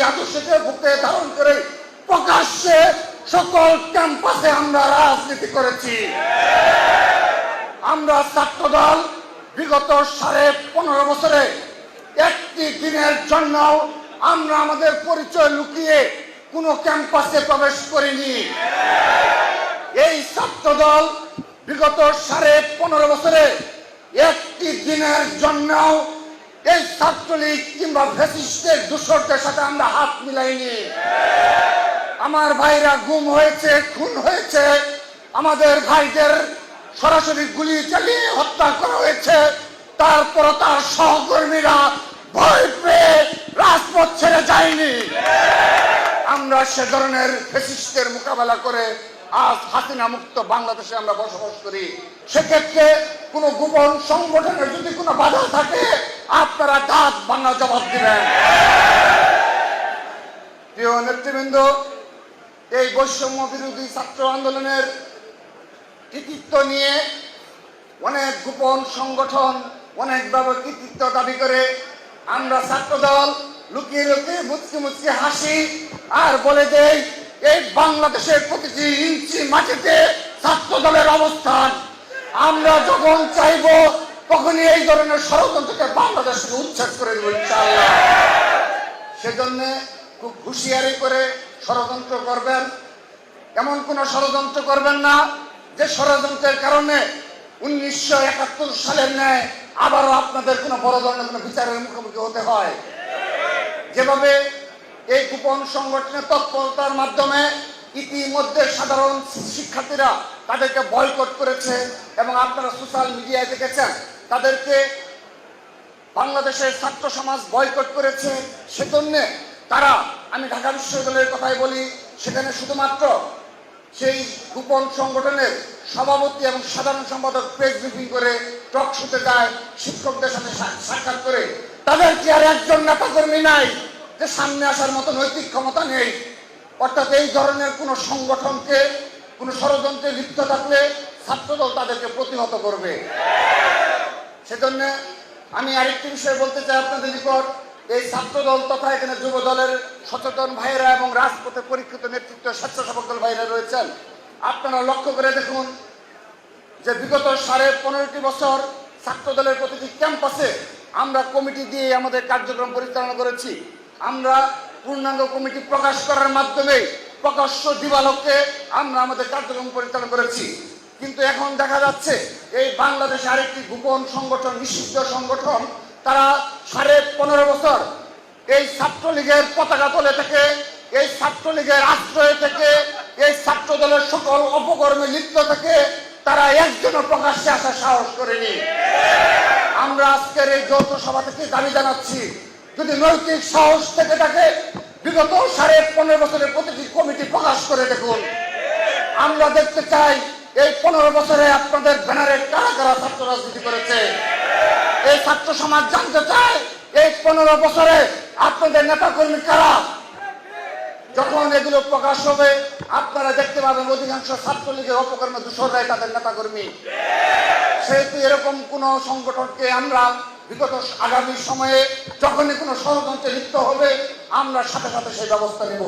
আদর্শকে বুকে ধারণ করে প্রকাশ্যে সকল ক্যাম্পাসে আমরা রাজনীতি করেছি। আমরা ছাত্রদল বিগত 15.5 বছরে একটি দিনের জন্য আমরা আমাদের পরিচয় লুকিয়ে কোনো ক্যাম্পাসে প্রবেশ করিনি। এই ছাত্রদল বিগত 15.5 বছরে একটি দিনের জন্য এই ছাত্রলীগ কিংবা ফ্যাসিস্টের দূষরদের সাথে আমরা হাত মিলাইনি। আমার ভাইরা গুম হয়েছে, খুন হয়েছে, আমাদের ভাইদের সরাসরি গুলি চালিয়ে হত্যা করা হয়েছে, তারপর তার সহকর্মীরা ভয় পেয়ে রাজপথ ছেড়ে যায়নি। আমরা সে ধরনের ফ্যাসিস্টের মোকাবেলা করে আজ হাসিনা মুক্ত বাংলাদেশে আমরা বসবাস করি। সেক্ষেত্রে কোনো গোপন সংগঠনের যদি কোনো বাধা থাকে আপনারা দাঁত ভাঙা জবাব দিবেন। প্রিয় নেতৃবৃন্দ, এই বৈষম্য বিরোধী ছাত্র আন্দোলনের কৃতিত্ব নিয়ে অনেক গোপন সংগঠন অনেকভাবে কৃতিত্ব দাবি করে। আমরা ছাত্রদল লুকিয়ে লুকিয়ে মুচকি মুচকি হাসি আর বলে দেই এই বাংলাদেশের প্রতিটি ইঞ্চি মাটিতে ছাত্রদলের অবস্থান। আমরা যখন চাইব তখনই এই ধরনের ষড়যন্ত্রকে বাংলাদেশ থেকে উচ্ছেদ করে দেব ইনশাআল্লাহ। সেজন্য খুব হুঁশিয়ারি করে ষড়যন্ত্র করবেন, এমন কোন ষড়যন্ত্র করবেন না যে ষড়যন্ত্রের কারণে 1971 সালের ন্যায় আবারও আপনাদের কোনো বড় ধরনের কোনো বিচারের মুখোমুখি হতে হয়। যেভাবে এই গোপন সংগঠনের তৎপরতার মাধ্যমে ইতিমধ্যে সাধারণ শিক্ষার্থীরা তাদেরকে বয়কট করেছে এবং আপনারা সোশ্যাল মিডিয়ায় দেখেছেন তাদেরকে বাংলাদেশের ছাত্র সমাজ বয়কট করেছে। সেজন্য তারা, আমি ঢাকা বিশ্ববিদ্যালয়ের কথাই বলি, সেখানে শুধুমাত্র সেই গোপন সংগঠনের সভাপতি এবং সাধারণ সম্পাদক প্রেস ব্রিফিং করে টক শোতে যায়, শিক্ষকদের সাথে সাক্ষাৎ করে। তাদের কি আর একজন নেতাকর্মী নাই যে সামনে আসার মতো নৈতিক ক্ষমতা নেই? অর্থাৎ এই ধরনের কোন সংগঠনকে কোন ষড়যন্ত্রে লিপ্ত থাকলে ছাত্রদল তাদেরকে প্রতিহত করবে। সেজন্য আমি আরেকটি বিষয় বলতে চাই আপনাদের নিকট। এই ছাত্রদল তথা এখানে যুব দলের সচেতন ভাইয়েরা এবং রাজপথে পরীক্ষিত নেতৃত্ব স্বেচ্ছাসেবক দল ভাইয়েরা রয়েছেন। আপনারা লক্ষ্য করে দেখুন যে বিগত 15.5 বছর ছাত্রদলের প্রতিটি ক্যাম্পাসে আমরা কমিটি দিয়ে আমাদের কার্যক্রম পরিচালনা করেছি। আমরা পূর্ণাঙ্গ কমিটি প্রকাশ করার মাধ্যমে প্রকাশ্য দিবালোকে আমরা আমাদের কার্যক্রম পরিচালনা করেছি। কিন্তু এখন দেখা যাচ্ছে এই বাংলাদেশে আরেকটি গোপন সংগঠন, নিষিদ্ধ সংগঠন, তারা 15.5 বছর এই ছাত্রলীগের পতাকা তলে থেকে, এই ছাত্রলীগের আশ্রয় থেকে, এই ছাত্র দলের সকল অপকর্মে লিপ্ত থেকে তারা একজনও প্রকাশ্যে আসার সাহস করেনি। আমরা আজকের এই যৌথ সভা থেকে দাবি জানাচ্ছি, যদি নৈতিক সাহস থেকে থাকে বিগত 15.5 বছরের প্রতিটি কমিটি প্রকাশ করে দেখুন। আমরা দেখতে চাই এই 15 বছরে আপনাদের ব্যানারে কারা কারা ছাত্র রাজনীতি করেছে। এই ছাত্র সমাজ জানতে চায় এই 15 বছরে আপনাদের নেতাকর্মী কারা। যখন এগুলো প্রকাশ হবে আপনারা দেখতে পাবেন অধিকাংশ ছাত্রলীগের অপকর্মে দূষররাই তাদের নেতাকর্মী। সেহেতু এরকম কোন সংগঠনকে আমরা বিগত আগামী সময়ে যখনই কোনো ষড়যন্ত্রে লিপ্ত হবে আমরা সাথে সাথে সেই ব্যবস্থা নেব।